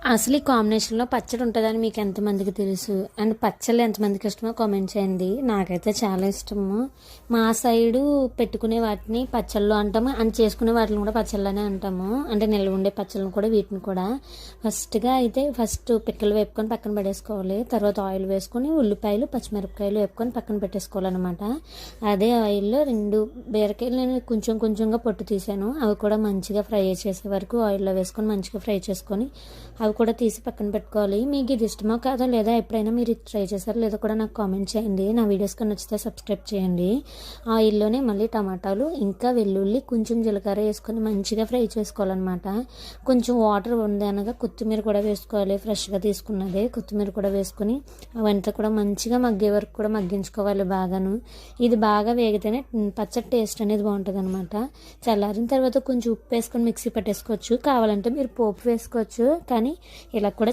అసలు ఈ కాంబినేషన్లో పచ్చడి ఉంటుందని మీకు ఎంతమందికి తెలుసు? అండ్ పచ్చళ్ళు ఎంతమందికి ఇష్టమో కామెంట్ చేయండి. నాకైతే చాలా ఇష్టము. మా సైడు పెట్టుకునే వాటిని పచ్చళ్ళు అంటాము, అండ్ చేసుకునే వాటిని కూడా పచ్చళ్ళనే అంటాము. అంటే నిల్వ ఉండే పచ్చళ్ళను కూడా వీటిని కూడా ఫస్ట్ పిక్కలు వేపుకొని పక్కన పెట్టేసుకోవాలి. తర్వాత ఆయిల్ వేసుకొని ఉల్లిపాయలు పచ్చిమిరపకాయలు వేపుకొని పక్కన పెట్టేసుకోవాలన్నమాట. అదే ఆయిల్లో 2 బీరకాయలు నేను కొంచెం కొంచెంగా పొట్టు తీసాను. అవి కూడా మంచిగా ఫ్రై చేసే వరకు ఆయిల్లో వేసుకొని మంచిగా ఫ్రై చేసుకొని అవి కూడా తీసి పక్కన పెట్టుకోవాలి. మీకు ఇది ఇష్టమో కాదో, లేదా ఎప్పుడైనా మీరు ట్రై చేశారో లేదో కూడా నాకు కామెంట్ చేయండి. నా వీడియోస్ కన్నా నచ్చితే సబ్స్క్రైబ్ చేయండి. ఆయిల్లోనే మళ్ళీ టమాటాలు ఇంకా వెల్లుల్లి కొంచెం జీలకర్ర వేసుకొని మంచిగా ఫ్రై చేసుకోవాలన్నమాట. కొంచెం వాటర్ ఉంది అనగా కొత్తిమీర కూడా వేసుకోవాలి. ఫ్రెష్గా తీసుకున్నదే కొత్తిమీర కూడా వేసుకొని అవంతా కూడా మంచిగా మగ్గే వరకు కూడా మగ్గించుకోవాలి బాగాను. ఇది బాగా వేగితేనే పచ్చడి టేస్ట్ అనేది బాగుంటుంది అనమాట. చల్లారిన తర్వాత కొంచెం ఉప్పు వేసుకొని మిక్సీ పట్టేసుకోవచ్చు. కావాలంటే మీరు పోపు వేసుకోవచ్చు, కానీ ఇలా కూడా